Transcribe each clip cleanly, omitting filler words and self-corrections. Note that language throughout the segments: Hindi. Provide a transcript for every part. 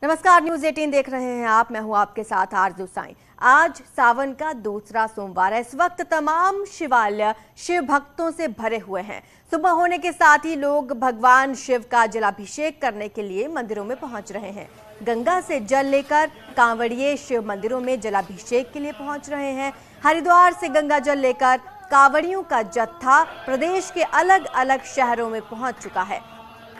नमस्कार, न्यूज 18 देख रहे हैं आप। मैं हूं आपके साथ आरजू साईं। आज सावन का दूसरा सोमवार है। इस वक्त तमाम शिवालय शिव भक्तों से भरे हुए हैं। सुबह होने के साथ ही लोग भगवान शिव का जलाभिषेक करने के लिए मंदिरों में पहुंच रहे हैं। गंगा से जल लेकर कांवड़िए शिव मंदिरों में जलाभिषेक के लिए पहुंच रहे हैं। हरिद्वार से गंगा जल लेकर कांवड़ियों का जत्था प्रदेश के अलग अलग शहरों में पहुंच चुका है।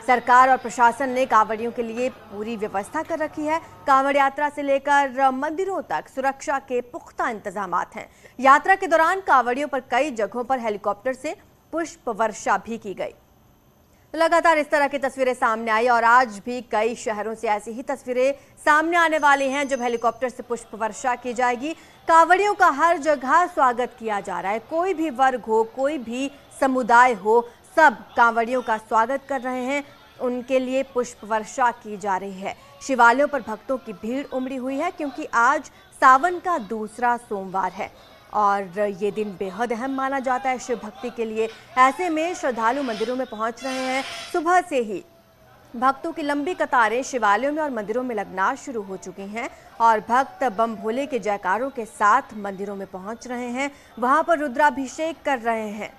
सरकार और प्रशासन ने कांवड़ियों के लिए पूरी व्यवस्था कर रखी है। कांवड़ यात्रा से लेकर मंदिरों तक सुरक्षा के पुख्ता इंतजामात हैं। यात्रा के दौरान कांवड़ियों पर कई जगहों पर हेलीकॉप्टर से पुष्प वर्षा भी की गई। लगातार इस तरह की तस्वीरें सामने आई और आज भी कई शहरों से ऐसी ही तस्वीरें सामने आने वाली हैं जब हेलीकॉप्टर से पुष्प वर्षा की जाएगी। कांवड़ियों का हर जगह स्वागत किया जा रहा है। कोई भी वर्ग हो, कोई भी समुदाय हो, सब कांवड़ियों का स्वागत कर रहे हैं। उनके लिए पुष्प वर्षा की जा रही है। शिवालयों पर भक्तों की भीड़ उमड़ी हुई है क्योंकि आज सावन का दूसरा सोमवार है और ये दिन बेहद अहम माना जाता है शिव भक्ति के लिए। ऐसे में श्रद्धालु मंदिरों में पहुंच रहे हैं। सुबह से ही भक्तों की लंबी कतारें शिवालयों में और मंदिरों में लगना शुरू हो चुकी हैं और भक्त बम भोले के जयकारों के साथ मंदिरों में पहुंच रहे हैं। वहां पर रुद्राभिषेक कर रहे हैं।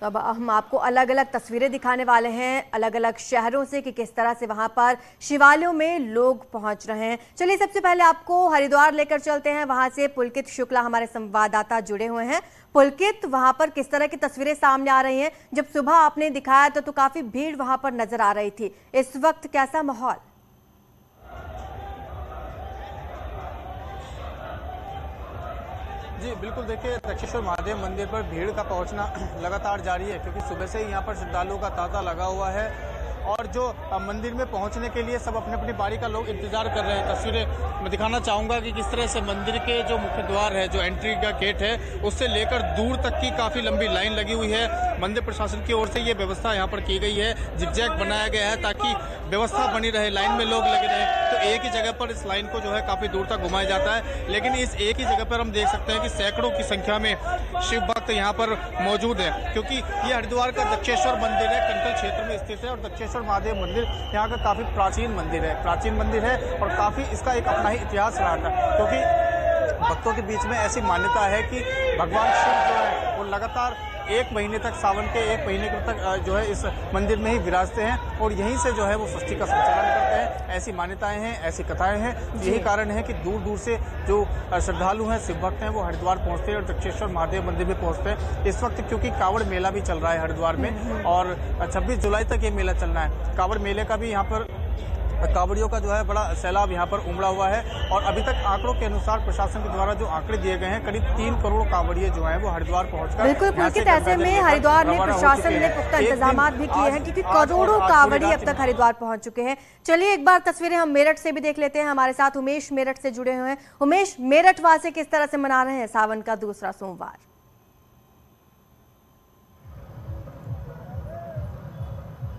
तो अब हम आपको अलग अलग तस्वीरें दिखाने वाले हैं अलग अलग शहरों से कि किस तरह से वहां पर शिवालयों में लोग पहुंच रहे हैं। चलिए सबसे पहले आपको हरिद्वार लेकर चलते हैं। वहां से पुलकित शुक्ला हमारे संवाददाता जुड़े हुए हैं। पुलकित, वहां पर किस तरह की तस्वीरें सामने आ रही हैं? जब सुबह आपने दिखाया तो काफी भीड़ वहां पर नजर आ रही थी। इस वक्त कैसा माहौल? जी बिल्कुल, देखिए दक्षेश्वर महादेव मंदिर पर भीड़ का पहुंचना लगातार जारी है क्योंकि सुबह से ही यहाँ पर श्रद्धालुओं का तांता लगा हुआ है और जो मंदिर में पहुंचने के लिए सब अपनी अपनी बारी का लोग इंतजार कर रहे हैं। तस्वीरें मैं दिखाना चाहूँगा कि किस तरह से मंदिर के जो मुख्य द्वार है, जो एंट्री का गेट है, उससे लेकर दूर तक की काफ़ी लंबी लाइन लगी हुई है। मंदिर प्रशासन की ओर से ये व्यवस्था यहाँ पर की गई है। जिगजैग बनाया गया है ताकि व्यवस्था बनी रहे, लाइन में लोग लगे रहे। तो एक ही जगह पर इस लाइन को जो है काफ़ी दूर तक घुमाया जाता है, लेकिन इस एक ही जगह पर हम देख सकते हैं कि सैकड़ों की संख्या में शिव भक्त यहाँ पर मौजूद है क्योंकि ये हरिद्वार का दक्षेश्वर मंदिर है, कंटल क्षेत्र में स्थित है और दक्षेश्वर महादेव मंदिर यहाँ का काफ़ी प्राचीन मंदिर है और काफ़ी इसका एक अपना ही इतिहास रहा था क्योंकि भक्तों के बीच में ऐसी मान्यता है कि भगवान शिव जो है वो लगातार एक महीने तक, सावन के एक महीने तक जो है इस मंदिर में ही विराजते हैं और यहीं से जो है वो सृष्टि का संचालन करते हैं। ऐसी मान्यताएं हैं, ऐसी कथाएं हैं। यही कारण है कि दूर दूर से जो श्रद्धालु हैं, शिव भक्त हैं, वो हरिद्वार पहुंचते हैं और दक्षेश्वर महादेव मंदिर में पहुंचते हैं। इस वक्त क्योंकि कांवड़ मेला भी चल रहा है हरिद्वार में और 26 जुलाई तक ये मेला चलना है। कांवड़ मेले का भी यहाँ पर कांवड़ियों का जो है बड़ा सैलाब यहाँ पर उमड़ा हुआ है और अभी तक आंकड़ों के अनुसार प्रशासन के द्वारा जो आंकड़े दिए गए हैं, करीब 3 करोड़ कांवड़िए जो हैं वो हरिद्वार पहुंचकर बिल्कुल पुलकित, ऐसे में हरिद्वार में प्रशासन ने पुख्ता इंतजामात भी किए हैं क्योंकि करोड़ों कांवड़िए अब तक हरिद्वार पहुंच चुके हैं। चलिए एक बार तस्वीरें हम मेरठ से भी देख लेते हैं। हमारे साथ उमेश मेरठ से जुड़े हुए हैं। उमेश, मेरठ वासी किस तरह से मना रहे हैं सावन का दूसरा सोमवार?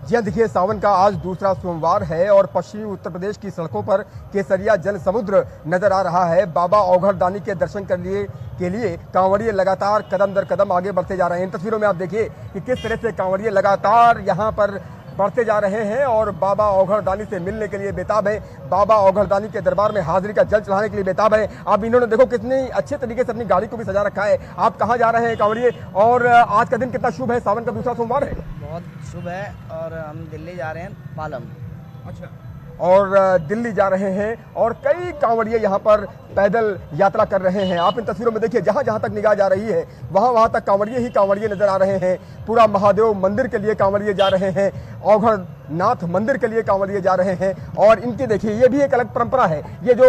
जी हाँ, देखिए सावन का आज दूसरा सोमवार है और पश्चिमी उत्तर प्रदेश की सड़कों पर केसरिया जन समुद्र नजर आ रहा है। बाबा औघड़दानी के दर्शन करने के लिए कांवड़िए लगातार कदम दर कदम आगे बढ़ते जा रहे हैं। इन तस्वीरों में आप देखिए कि किस तरह से कांवड़िए लगातार यहाँ पर बढ़ते जा रहे हैं और बाबा औघड़दानी से मिलने के लिए बेताब है, बाबा औघड़दानी के दरबार में हाजिरी का जल चढ़ाने के लिए बेताब है। अब इन्होंने देखो कितनी अच्छे तरीके से अपनी गाड़ी को भी सजा रखा है। आप कहाँ जा रहे हैं कांवड़िए और आज का दिन कितना शुभ है? सावन का दूसरा सोमवार है, बहुत शुभ है और हम दिल्ली जा रहे हैं, पालम। अच्छा, और दिल्ली जा रहे हैं और कई कांवड़िए यहाँ पर पैदल यात्रा कर रहे हैं। आप इन तस्वीरों में देखिए, जहाँ जहाँ तक निगाह जा रही है वहाँ तक कांवड़िए ही कांवड़िए नजर आ रहे हैं। पूरा महादेव मंदिर के लिए कांवड़िए जा रहे हैं, औघड़नाथ मंदिर के लिए कांवड़िए जा रहे हैं और इनकी देखिए ये भी एक अलग परंपरा है। ये जो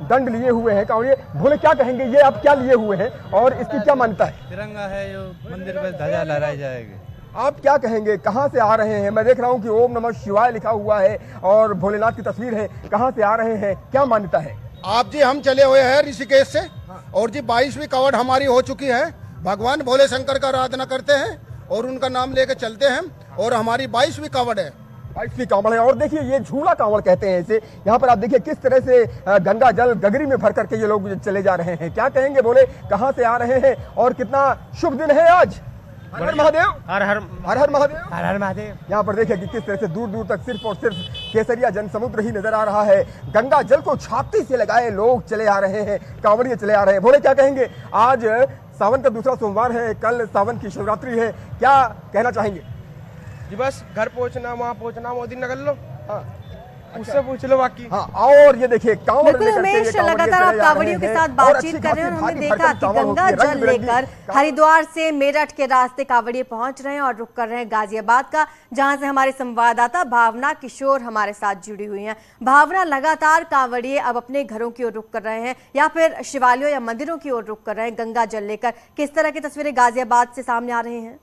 दंड लिए हुए हैं कांवड़िए, भोले क्या कहेंगे, ये आप क्या लिए हुए हैं और इसकी क्या मान्यता है? तिरंगा है जो मंदिर पर ध्वजा लहराई जाएगी। आप क्या कहेंगे, कहाँ से आ रहे हैं? मैं देख रहा हूँ कि ओम नमः शिवाय लिखा हुआ है और भोलेनाथ की तस्वीर है। कहाँ से आ रहे हैं, क्या मान्यता है? आप जी, हम चले हुए हैं ऋषिकेश से और जी 22वीं कावड़ हमारी हो चुकी है। भगवान भोले शंकर का आराधना करते हैं और उनका नाम लेकर चलते हैं और हमारी 22वीं कावड़ है। 22वीं कांवड़ है और देखिए ये झूला कांवड़ कहते हैं इसे। यहाँ पर आप देखिए किस तरह से गंगा जल गगरी में भर करके ये लोग चले जा रहे हैं। क्या कहेंगे बोले, कहाँ से आ रहे हैं और कितना शुभ दिन है आज? हर हर महादेव, हर हर हर हर महादेव, हर हर महादेव। यहाँ पर देखिए कि किस तरह से दूर दूर तक सिर्फ और सिर्फ केसरिया जनसमुद्र ही नजर आ रहा है। गंगा जल को छाती से लगाए लोग चले आ रहे हैं, कांवड़िए चले आ रहे हैं। भोले क्या कहेंगे, आज सावन का दूसरा सोमवार है, कल सावन की शिवरात्रि है, क्या कहना चाहेंगे? जी बस घर पहुंचना, वहाँ पहुंचना, मोदी नगर लो, उससे पूछ लो बाकी। हाँ, और ये देखिए कांवड़ बिल्कुल उमेश, लगातार आप कांवड़ियों के साथ बातचीत कर रहे हैं और हमने देखा कि गंगा जल लेकर हरिद्वार से मेरठ के रास्ते कांवड़िए पहुंच रहे हैं और रुक कर रहे हैं गाजियाबाद का, जहां से हमारे संवाददाता भावना किशोर हमारे साथ जुड़ी हुई हैं। भावना, लगातार कांवड़िए अब अपने घरों की ओर रुक कर रहे हैं या फिर शिवालयों या मंदिरों की ओर रुक कर रहे हैं गंगा जल लेकर, किस तरह की तस्वीरें गाजियाबाद से सामने आ रही हैं?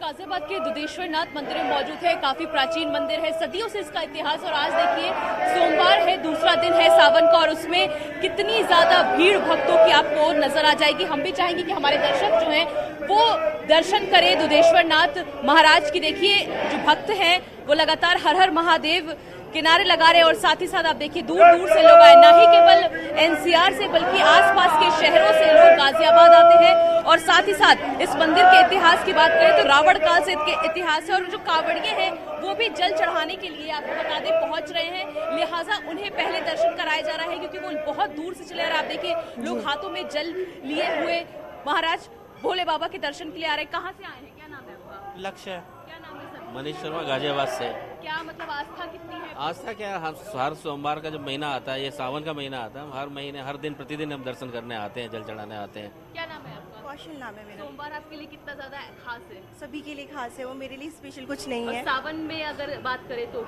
गाजियाबाद के दुधेश्वर नाथ मंदिर में मौजूद है। काफी प्राचीन मंदिर है, सदियों से इसका इतिहास, और आज देखिए सोमवार है, दूसरा दिन है सावन का, और उसमें कितनी ज्यादा भीड़ भक्तों की आपको नजर आ जाएगी। हम भी चाहेंगे कि हमारे दर्शक जो हैं वो दर्शन करें दुधेश्वर नाथ महाराज की। देखिए जो भक्त हैं वो लगातार हर हर महादेव किनारे लगा रहे हैं और साथ ही साथ आप देखिए दूर दूर से लोग आए, न ही केवल एनसीआर से बल्कि आसपास के शहरों से लोग गाजियाबाद आते हैं। और साथ ही साथ इस मंदिर के इतिहास की बात करें तो रावण काल से इसके इतिहास है, और जो कांवड़िए हैं वो भी जल चढ़ाने के लिए आपको बता दें पहुंच रहे हैं, लिहाजा उन्हें पहले दर्शन कराया जा रहा है क्योंकि वो बहुत दूर से चले आ रहे हैं। आप देखिए लोग हाथों में जल लिए हुए महाराज भोले बाबा के दर्शन के लिए आ रहे हैं। कहाँ से आए हैं, क्या नाम है आपका? लक्ष्य। क्या नाम है सर? मनीष शर्मा, गाजियाबाद से। क्या मतलब आस्था कितनी है? आस्था क्या, हर सोमवार का जब महीना आता है, ये सावन का महीना आता है, हम हर महीने हर दिन प्रतिदिन हम दर्शन करने आते हैं, जल चढ़ाने आते हैं। क्या नाम है आपका? कौशल नाम है मेरा। सोमवार आपके लिए कितना ज्यादा खास है? सभी के लिए खास है, वो मेरे लिए स्पेशल कुछ नहीं है। सावन में अगर बात करें तो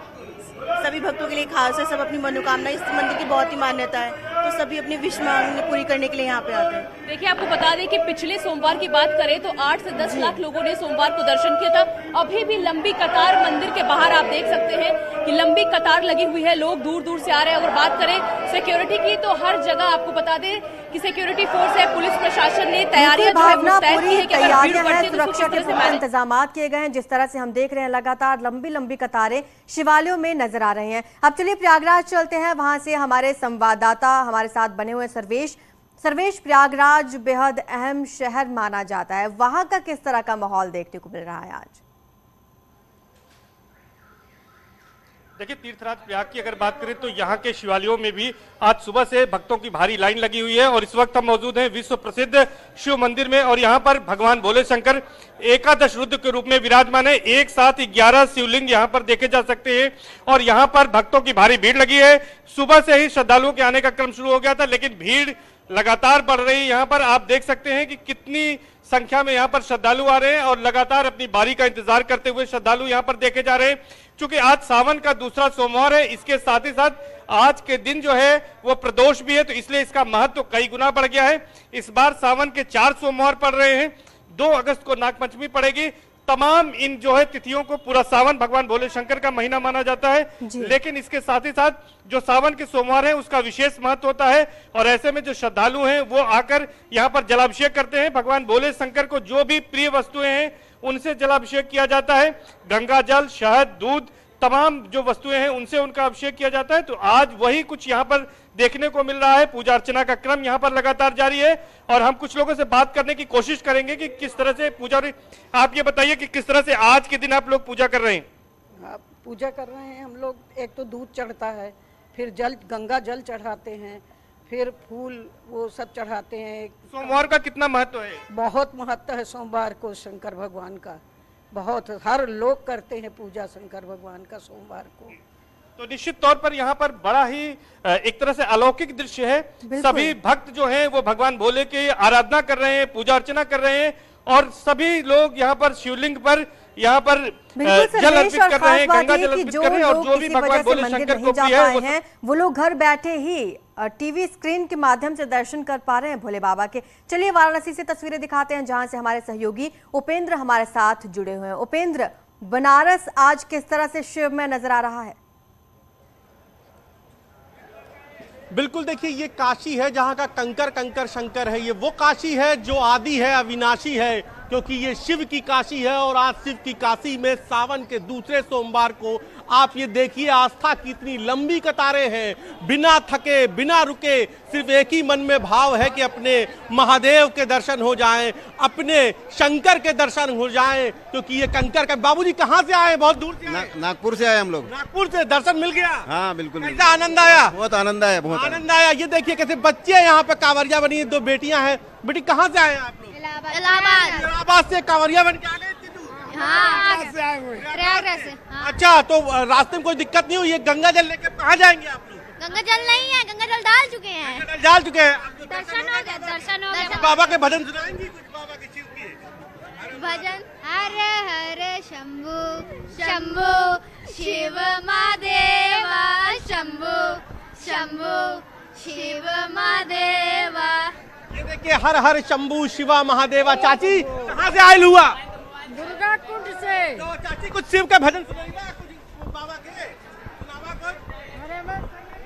सभी भक्तों के लिए खास है, सब अपनी मनोकामना, इस मंदिर की बहुत ही मान्यता है, तो सभी अपनी विश मांग पूरी करने के लिए यहाँ पे आते हैं। देखिए आपको बता दें कि पिछले सोमवार की बात करें तो 8 से 10 लाख लोगों ने सोमवार को दर्शन किया था। अभी भी लंबी कतार मंदिर के बाहर आप देख सकते हैं कि लंबी कतार लगी हुई है, लोग दूर दूर से आ रहे हैं। अगर बात करें सिक्योरिटी की तो हर जगह आपको बता दें कि सिक्योरिटी फोर्स है, पुलिस प्रशासन ने तैयारियां जो है वो तय की है कि अगर भीड़ बढ़ती है तो सुरक्षा के पूरे इंतजाम किए गए हैं। जिस तरह से हम देख रहे हैं लगातार लंबी लंबी कतारें शिवालयों में नजर आ रही हैं। अब चलिए प्रयागराज चलते हैं, वहां से हमारे संवाददाता हमारे साथ बने हुए सर्वेश, प्रयागराज बेहद अहम शहर माना जाता है, वहां का किस तरह का माहौल देखने को मिल रहा है आज? देखिए तीर्थराज प्रयाग की अगर बात करें तो यहाँ के शिवालयों में भी आज सुबह से भक्तों की भारी लाइन लगी हुई है और इस वक्त हम मौजूद हैं विश्व प्रसिद्ध शिव मंदिर में और यहाँ पर भगवान भोले शंकर एकादश रुद्र के रूप में विराजमान है। एक साथ 11 शिवलिंग यहाँ पर देखे जा सकते हैं और यहाँ पर भक्तों की भारी भीड़ लगी है। सुबह से ही श्रद्धालुओं के आने का क्रम शुरू हो गया था, लेकिन भीड़ लगातार बढ़ रही है। यहाँ पर आप देख सकते हैं कि कितनी संख्या में यहाँ पर श्रद्धालु आ रहे हैं और लगातार अपनी बारी का इंतजार करते हुए श्रद्धालु यहाँ पर देखे जा रहे हैं। चूंकि आज सावन का दूसरा सोमवार है, इसके साथ ही साथ आज के दिन जो है वो प्रदोष भी है, तो इसलिए इसका महत्व कई गुना बढ़ गया है। इस बार सावन के 4 सोमवार पड़ रहे हैं, 2 अगस्त को नागपंचमी पड़ेगी। तमाम इन जो है तिथियों को पूरा सावन भगवान भोले शंकर का महीना माना जाता है, लेकिन इसके साथ ही साथ जो सावन के सोमवार है उसका विशेष महत्व होता है और ऐसे में जो श्रद्धालु हैं वो आकर यहाँ पर जलाभिषेक करते हैं। भगवान भोले शंकर को जो भी प्रिय वस्तुएं हैं उनसे जलाभिषेक किया जाता है। गंगा जल, शहद, दूध, तमाम जो वस्तुएं हैं उनसे उनका अभिषेक किया जाता है। तो आज वही कुछ यहाँ पर देखने को मिल रहा है। पूजा अर्चना का क्रम यहाँ पर लगातार जारी है और हम कुछ लोगों से बात करने की कोशिश करेंगे कि किस तरह से पूजा। आप ये बताइए कि किस तरह से आज के दिन आप लोग पूजा कर रहे हैं? पूजा कर रहे हैं हम लोग। एक तो दूध चढ़ता है, फिर जल, गंगा जल चढ़ाते हैं, फिर फूल वो सब चढ़ाते हैं। सोमवार का कितना महत्व है? बहुत महत्व है सोमवार को शंकर भगवान का, बहुत हर लोग करते हैं पूजा शंकर भगवान का सोमवार को। तो निश्चित तौर पर यहाँ पर बड़ा ही एक तरह से अलौकिक दृश्य है। सभी भक्त जो हैं वो भगवान भोले की आराधना कर रहे हैं, पूजा अर्चना कर रहे हैं और सभी लोग यहाँ पर शिवलिंग पर यहाँ पर जल अर्पित कर रहे हैं, गंगा जल अर्पित कर रहे हैं और जो भी भगवान भोले शंकर को प्रिय है वो लोग घर बैठे ही टीवी स्क्रीन के माध्यम से दर्शन कर पा रहे हैं भोले बाबा के। चलिए वाराणसी से तस्वीरें दिखाते हैं जहां से हमारे सहयोगी उपेंद्र हमारे साथ जुड़े हुए हैं। उपेंद्र, बनारस आज किस तरह से शिव में नजर आ रहा है? बिल्कुल, देखिए ये काशी है जहाँ का कंकर कंकर शंकर है। ये वो काशी है जो आदि है, अविनाशी है, क्योंकि ये शिव की काशी है और आज शिव की काशी में सावन के दूसरे सोमवार को आप ये देखिए आस्था की इतनी लंबी कतारें हैं, बिना थके बिना रुके सिर्फ एक ही मन में भाव है कि अपने महादेव के दर्शन हो जाएं, अपने शंकर के दर्शन हो जाएं, क्योंकि ये कंकर का। बाबूजी कहाँ से आए? बहुत दूर से आए? नागपुर से आए हम लोग। नागपुर से दर्शन मिल गया? हाँ बिल्कुल। कैसा आनंद आया? बहुत आनंद आया, बहुत आनंद आया। ये देखिए कैसे बच्चे यहाँ पे कांवरिया बनी, 2 बेटियां हैं। बेटी कहाँ से आए आप लोग? इलाहाबाद से कांवरिया बन के आ गए? प्रयागराज से। अच्छा, तो रास्ते में कोई दिक्कत नहीं हुई? गंगा जल लेके कहाँ जाएंगे आप लोग? गंगा जल नहीं है, गंगा जल डाल चुके हैं। डाल चुके हैं। दर्शन हो गया, दर्शन हो गया। बाबा के भजन सुनाएंगे कुछ? बाबा के शिव के भजन। हरे हरे शंभु शंभु शिव महादेवा, शंभु शंभु शिव महादेवा। ये देखिए हर हर शंभु शिवा महादेवा। चाची कहाँ से आयल हुआ? दुर्गा कुंड से। तो चाची कुछ शिव का भजन सुनाइएगा कुछ बाबा के, सुनावा कुछ।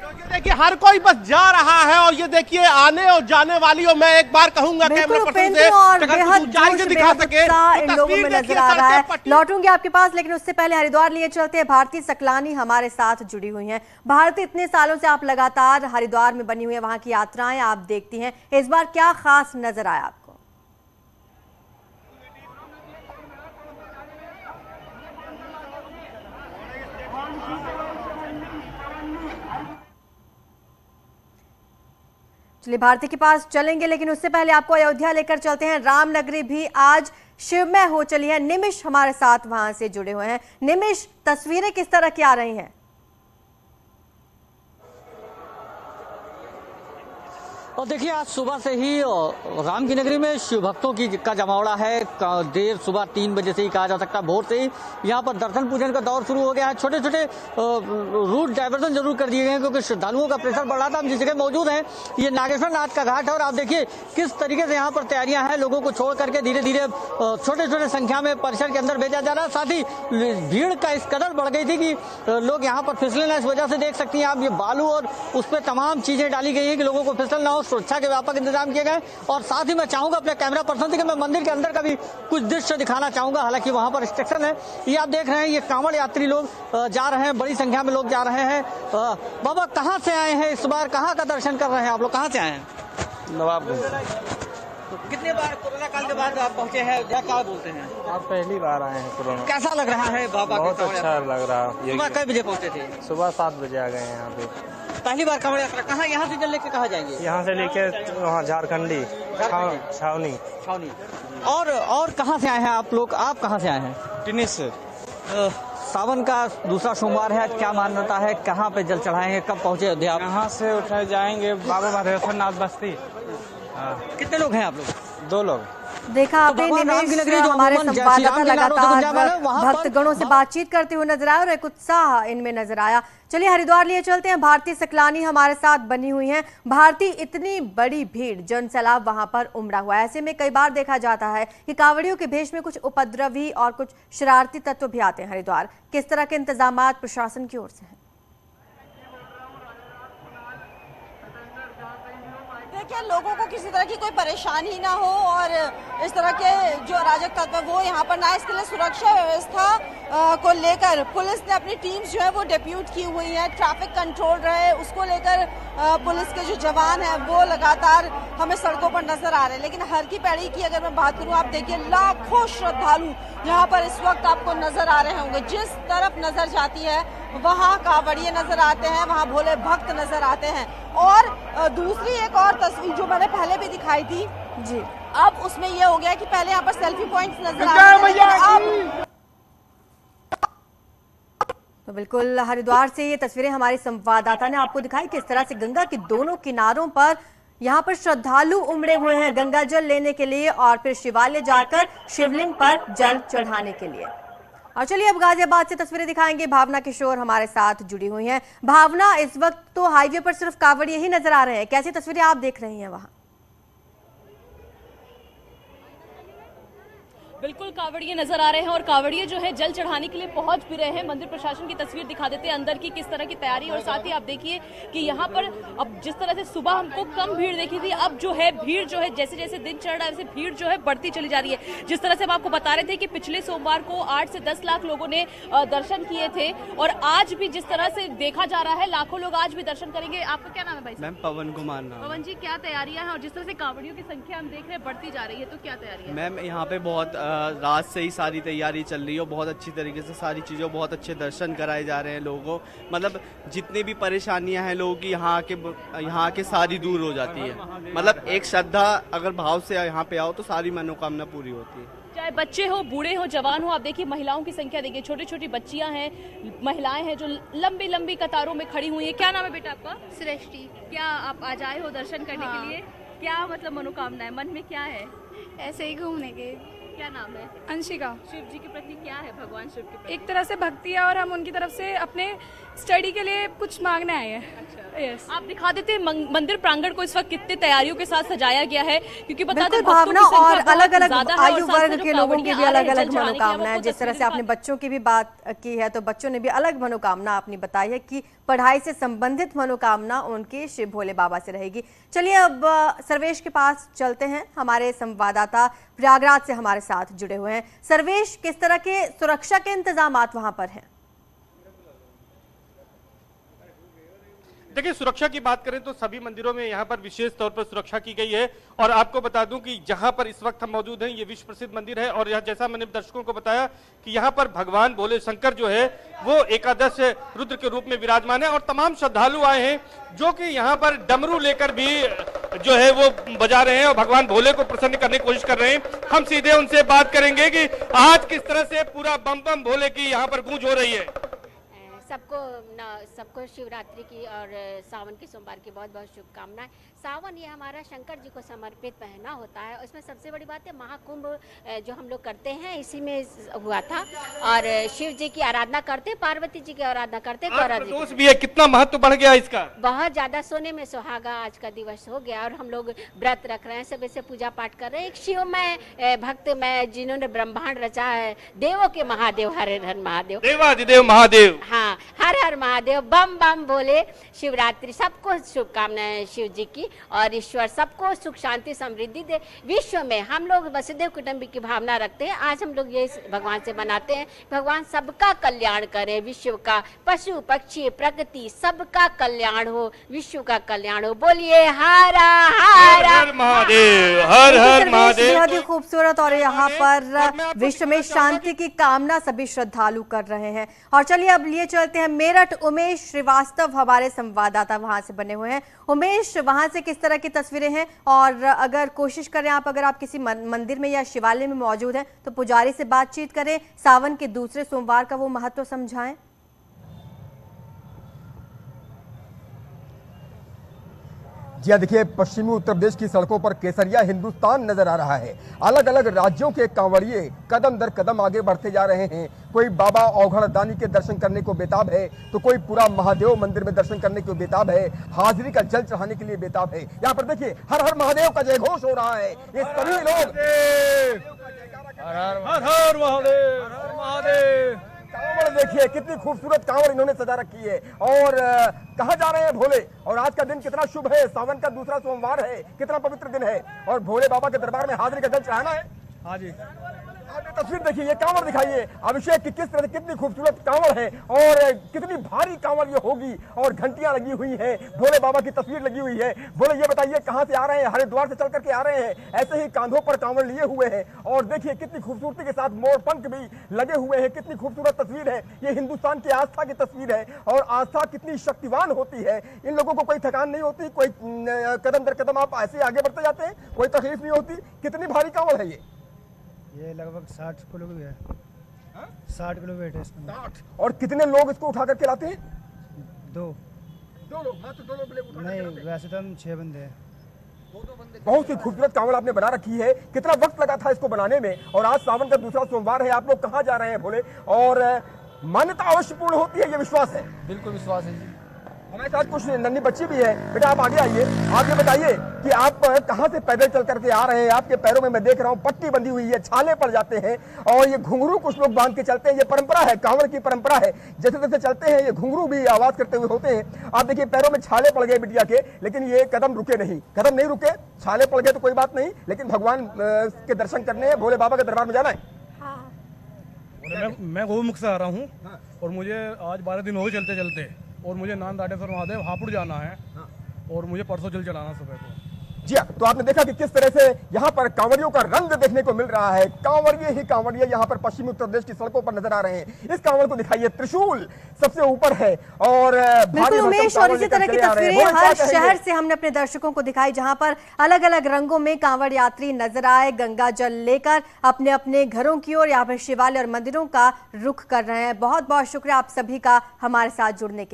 तो ये देखिए हर कोई बस जा रहा है, और ये देखिए आने और जाने वाली, और मैं एक बार कहूंगा कैमरा पर्सन से अगर ऊंचाई से दिखा सके इन लोगों में नजर आ रहा है। लौटूंगी आपके पास, लेकिन उससे पहले हरिद्वार लिए चलते हैं। भारती सकलानी हमारे साथ जुड़ी हुई हैं। भारती, इतने सालों से आप लगातार हरिद्वार में बनी हुई है, वहां की यात्राएं आप देखती हैं, इस बार क्या खास नजर आया आपको? चलिए भारती के पास चलेंगे, लेकिन उससे पहले आपको अयोध्या लेकर चलते हैं। रामनगरी भी आज शिवमय हो चली है। निमिष हमारे साथ वहां से जुड़े हुए हैं। निमिष, तस्वीरें किस तरह की आ रही हैं? और देखिए आज सुबह से ही राम की नगरी में शिव भक्तों का जमावड़ा है। देर सुबह 3 बजे से ही कहा जा सकता है, भोर से ही यहाँ पर दर्शन पूजन का दौर शुरू हो गया है। छोटे छोटे रूट डाइवर्जन जरूर कर दिए गए हैं, क्योंकि श्रद्धालुओं का प्रेशर बढ़ रहा था। हम जिस जगह मौजूद हैं ये नागेश्वर नाथ का घाट है, और आप देखिए किस तरीके से यहाँ पर तैयारियां हैं। लोगों को छोड़ करके धीरे धीरे छोटे छोटे संख्या में परिसर के अंदर भेजा जा रहा है। साथ ही भीड़ का इस कदर बढ़ गई थी कि लोग यहाँ पर फिसले ना, इस वजह से देख सकती हैं आप ये बालू और उस पर तमाम चीजें डाली गई हैं कि लोगों को फिसल ना हो। सुरक्षा के व्यापक इंतजाम किए गए, और साथ ही मैं चाहूंगा अपने कैमरा पर्सन से कि मैं मंदिर के अंदर का भी कुछ दृश्य दिखाना चाहूंगा। हालांकि वहां पर रिस्ट्रिक्शन है। ये आप देख रहे हैं, ये कांवड़ यात्री लोग जा रहे हैं, बड़ी संख्या में लोग जा रहे हैं। बाबा कहां से आए हैं इस बार, कहां का दर्शन कर रहे हैं आप लोग? कहां से आए हैं? नवाबगंज। तो कितने बार कोरोना काल के बाद आप पहुंचे हैं, क्या बोलते हैं? आप पहली बार आए हैं कोरोना। कैसा लग रहा है बाबा? बहुत अच्छा लग रहा है। सुबह कई बजे पहुंचे थे? सुबह 7 बजे आ गए हैं यहाँ पे। पहली बार कांवड़ यात्रा कहाँ, यहाँ से जल लेके कहाँ जाएंगे? यहाँ से लेके वहाँ झारखंडी छावनी। और कहाँ से आए हैं आप लोग? आप कहाँ से आए हैं? टिनिस से। सावन का दूसरा सोमवार है, क्या मान्यता है, कहाँ पे जल चढ़ाएंगे, कब पहुँचे अयोध्या? यहाँ से उठाए जाएंगे बाबा मधेश्वर नाथ बस्ती। कितने लोग हैं आप लोग? 2 लोग। देखा आपने हमारे संवाददाता लगातार भक्तगणों से बातचीत करते हुए नजर आया और एक उत्साह इनमें नजर आया। चलिए हरिद्वार लिए चलते हैं। भारती सकलानी हमारे साथ बनी हुई हैं। भारती, इतनी बड़ी भीड़, जन सैलाब वहां पर उमड़ा हुआ है। ऐसे में कई बार देखा जाता है कि कांवड़ियों के भेष में कुछ उपद्रवी और कुछ शरारती तत्व भी आते हैं हरिद्वार। किस तरह के इंतजाम प्रशासन की ओर से हैं? देखिए, लोगों को किसी तरह की कोई परेशानी ना हो और इस तरह के जो अराजक तत्व वो यहाँ पर ना, इसके लिए सुरक्षा व्यवस्था को लेकर पुलिस ने अपनी टीम्स जो है वो डेप्यूट की हुई है। ट्रैफिक कंट्रोल रहे, उसको लेकर पुलिस के जो जवान हैं वो लगातार हमें सड़कों पर नजर आ रहे हैं। लेकिन हर की पैड़ी की अगर मैं बात करूँ, आप देखिए लाखों श्रद्धालु यहाँ पर इस वक्त आपको नजर आ रहे होंगे। जिस तरफ नजर जाती है वहाँ कांवड़िए नजर आते हैं, वहाँ भोले भक्त नजर आते हैं। और दूसरी एक और तस्वीर जो मैंने पहले भी दिखाई थी जी, अब उसमें ये हो गया कि पहले यहाँ पर सेल्फी पॉइंट्स नजर आ रहे थे। तो बिल्कुल हरिद्वार से ये तस्वीरें हमारे संवाददाता ने आपको दिखाई, किस तरह से गंगा के दोनों किनारों पर यहाँ पर श्रद्धालु उमड़े हुए हैं गंगा जल लेने के लिए और फिर शिवालय जाकर शिवलिंग पर जल चढ़ाने के लिए। और चलिए अब गाजियाबाद से तस्वीरें दिखाएंगे। भावना किशोर हमारे साथ जुड़ी हुई हैं। भावना, इस वक्त तो हाईवे पर सिर्फ कांवड़िए ही नजर आ रहे हैं, कैसी तस्वीरें आप देख रही हैं वहां? बिल्कुल कांवड़िए नजर आ रहे हैं और कांवड़िए जो है जल चढ़ाने के लिए पहुंच भी रहे हैं। मंदिर प्रशासन की तस्वीर दिखा देते हैं अंदर की किस तरह की तैयारी, और साथ ही आप देखिए कि यहाँ पर अब जिस तरह से सुबह हमको कम भीड़ देखी थी, अब जो है भीड़ जो है जैसे जैसे दिन चढ़ रहा है वैसे भीड़ जो है बढ़ती चली जा रही है। जिस तरह से हम आपको बता रहे थे कि पिछले सोमवार को 8 से 10 लाख लोगों ने दर्शन किए थे, और आज भी जिस तरह से देखा जा रहा है लाखों लोग आज भी दर्शन करेंगे। आपका क्या नाम है भाई? मैम पवन कुमार नाम। पवन जी, क्या तैयारियां हैं और जिस तरह से कांवड़ियों की संख्या हम देख रहे हैं बढ़ती जा रही है, तो क्या तैयारी है? मैम यहाँ पे बहुत रात से ही सारी तैयारी चल रही है, बहुत अच्छी तरीके से सारी चीज़ों, बहुत अच्छे दर्शन कराए जा रहे हैं लोगों को। मतलब जितनी भी परेशानियां हैं लोगों की यहाँ के सारी दूर हो जाती है। मतलब एक श्रद्धा अगर भाव से यहाँ पे आओ तो सारी मनोकामना पूरी होती है। चाहे बच्चे हो, बूढ़े हो, जवान हो, आप देखिए महिलाओं की संख्या देखिए, छोटी छोटी बच्चियां हैं, महिलाएं हैं जो लंबी लंबी कतारों में खड़ी हुई है। क्या नाम है बेटा आपका? सृष्टि। क्या आप आज आए हो दर्शन करने के लिए? क्या मतलब मनोकामना है, मन में क्या है? ऐसे ही घूमने के। क्या नाम है? अंशिका। शिव जी के प्रति क्या है, भगवान शिव के प्रति? एक तरह से भक्ति है और हम उनकी तरफ से अपने स्टडी के लिए कुछ मांगने आए हैं। अच्छा। यस। आप दिखा देते हैं मंदिर प्रांगण को इस वक्त कितनी तैयारियों के साथ सजाया गया है, क्योंकि बता दें भावना और अलग अलग आयु वर्ग के लोगों की भी अलग अलग मनोकामना है। जिस तरह से आपने बच्चों की भी बात की है, तो बच्चों ने भी अलग मनोकामना अपनी बताई है कि पढ़ाई से संबंधित मनोकामना उनके शिव भोले बाबा से रहेगी। चलिए अब सर्वेश के पास चलते हैं। हमारे संवाददाता प्रयागराज से हमारे साथ जुड़े हुए हैं। सर्वेश, किस तरह के सुरक्षा के इंतजामात वहां पर हैं? देखिए, सुरक्षा की बात करें तो सभी मंदिरों में यहाँ पर विशेष तौर पर सुरक्षा की गई है। और आपको बता दूं कि जहाँ पर इस वक्त हम मौजूद हैं, ये विश्व प्रसिद्ध मंदिर है, और यहाँ जैसा मैंने दर्शकों को बताया कि यहाँ पर भगवान भोले शंकर जो है वो एकादश रुद्र के रूप में विराजमान है, और तमाम श्रद्धालु आए हैं जो कि यहाँ पर डमरू लेकर भी जो है वो बजा रहे हैं और भगवान भोले को प्रसन्न करने की कोशिश कर रहे हैं। हम सीधे उनसे बात करेंगे कि आज किस तरह से पूरा बम बम भोले की यहाँ पर गूंज हो रही है। सबको शिवरात्रि की और सावन के सोमवार की बहुत बहुत शुभकामनाएं। सावन ये हमारा शंकर जी को समर्पित महीना होता है। उसमें सबसे बड़ी बात है महाकुंभ जो हम लोग करते हैं, इसी में हुआ था, और शिव जी की आराधना करते, पार्वती जी की आराधना करते, गौरा जी भी है। कितना महत्व बढ़ गया इसका? बहुत ज्यादा। सोने में सुहागा आज का दिवस हो गया, और हम लोग व्रत रख रहे हैं, सुबह से पूजा पाठ कर रहे हैं। एक शिवमय भक्त में जिन्होंने ब्रह्मांड रचा है, देवों के महादेव, हर हर महादेव, देवादिदेव महादेव, हाँ हर हर महादेव, बम बम बोले। शिवरात्रि सबको शुभकामनाएं शिव जी की, और ईश्वर सबको सुख शांति समृद्धि दे। विश्व में हम लोग वसुदेव कुटुंबी की भावना रखते हैं। आज हम लोग ये भगवान से मनाते हैं, भगवान सबका कल्याण करे, विश्व का, पशु पक्षी प्रकृति सबका कल्याण हो, विश्व का कल्याण हो। बोलिए हर हर महादेव, हर हर महादेव। बेहद ही खूबसूरत, और यहाँ पर विश्व में शांति की कामना सभी श्रद्धालु कर रहे हैं। और चलिए अब लिए चलते हैं मेरठ। उमेश श्रीवास्तव हमारे संवाददाता वहां से बने हुए हैं। उमेश, वहां से किस तरह की तस्वीरें हैं, और अगर कोशिश करें अगर आप किसी मंदिर में या शिवालय में मौजूद हैं तो पुजारी से बातचीत करें, सावन के दूसरे सोमवार का वो महत्व समझाएं। जी हाँ, देखिए पश्चिमी उत्तर प्रदेश की सड़कों पर केसरिया हिंदुस्तान नजर आ रहा है। अलग अलग राज्यों के कांवड़िए कदम दर कदम आगे बढ़ते जा रहे हैं। कोई बाबा औघड़ दानी के दर्शन करने को बेताब है, तो कोई पूरा महादेव मंदिर में दर्शन करने को बेताब है, हाजिरी का जल चढ़ाने के लिए बेताब है। यहाँ पर देखिए हर हर महादेव का जय घोष हो रहा है। ये सभी लोग हर हर महादेव। कांवड़ देखिए कितनी खूबसूरत कांवड़ इन्होंने सजा रखी है, और कहाँ जा रहे हैं भोले। और आज का दिन कितना शुभ है, सावन का दूसरा सोमवार है, कितना पवित्र दिन है, और भोले बाबा के दरबार में हाजिरी का जल चढ़ाना है। हाँ जी, तस्वीर देखिए, ये कांवड़ दिखाइए अभिषेक की, किस तरह से कितनी खूबसूरत कांवड़ है, और कितनी भारी कांवड़ ये होगी, और घंटियां लगी हुई हैं, भोले बाबा की तस्वीर लगी हुई है। भोले ये बताइए कहां से आ रहे हैं? हरिद्वार से चल करके आ रहे हैं, ऐसे ही कांधों पर कांवड़ लिए हुए हैं, और देखिए कितनी खूबसूरती के साथ मोर पंख भी लगे हुए हैं। कितनी खूबसूरत तस्वीर है, ये हिंदुस्तान की आस्था की तस्वीर है, और आस्था कितनी शक्तिवान होती है। इन लोगों को कोई थकान नहीं होती, कोई कदम दर कदम आप ऐसे आगे बढ़ते जाते हैं, कोई तकलीफ नहीं होती। कितनी भारी कांवड़ है ये लगभग 60 किलो की है। 60 किलो वेट है इसमें। 60। और कितने लोग इसको उठा करके लाते हैं? दो लोग, मात्र 2 लोग नहीं, वैसे तो हम 6 बंदे हैं। बहुत ही खूबसूरत कांवड़ आपने बना रखी है। कितना वक्त लगा था इसको बनाने में, और आज सावन का दूसरा सोमवार है। आप लोग कहाँ जा रहे हैं भोले, और मान्यता अवश्य पूर्ण होती है, ये विश्वास है? बिल्कुल विश्वास है जी। हमारे साथ कुछ नन्ही बच्ची भी है। बेटा आप आगे आइए, आप ये बताइए कि आप कहाँ से पैदल चल करके आ रहे हैं? आपके पैरों में मैं देख रहा हूँ पट्टी बंधी हुई है, छाले पड़ जाते हैं और ये घुंघरू कुछ लोग बांध के चलते हैं। ये परंपरा है, कांवड़ की परंपरा है। जैसे जैसे चलते हैं ये घुंघरू भी आवाज करते हुए होते हैं। आप देखिए पैरों में छाले पड़ गए बिटिया के, लेकिन ये कदम रुके नहीं, कदम नहीं रुके। छाले पड़ गए तो कोई बात नहीं, लेकिन भगवान के दर्शन करने भोले बाबा के दरबार में जाना है। मैं गोमुख से आ रहा हूँ और मुझे आज 12 दिन हो गए चलते चलते, और मुझे नांदाटेश्वर महादेव हापुड़ जाना है और मुझे परसों जल चढ़ाना सुबह को। जी हाँ, तो आपने देखा कि किस तरह से यहाँ पर कांवड़ियों का रंग देखने को मिल रहा है। कांवड़िए ही कांवड़िए यहाँ पर पश्चिमी उत्तर प्रदेश की सड़कों पर नजर आ रहे हैं। इस कांवड़ को दिखाइए, त्रिशूल सबसे ऊपर है और बिल्कुल उमेश, और इसी तरह की तस्वीरें हर शहर से हमने अपने दर्शकों को दिखाई, जहाँ पर अलग अलग रंगों में कांवड़ यात्री नजर आए, गंगा जल लेकर अपने अपने घरों की ओर यहाँ पर शिवालय और मंदिरों का रुख कर रहे हैं। बहुत बहुत शुक्रिया आप सभी का हमारे साथ जुड़ने के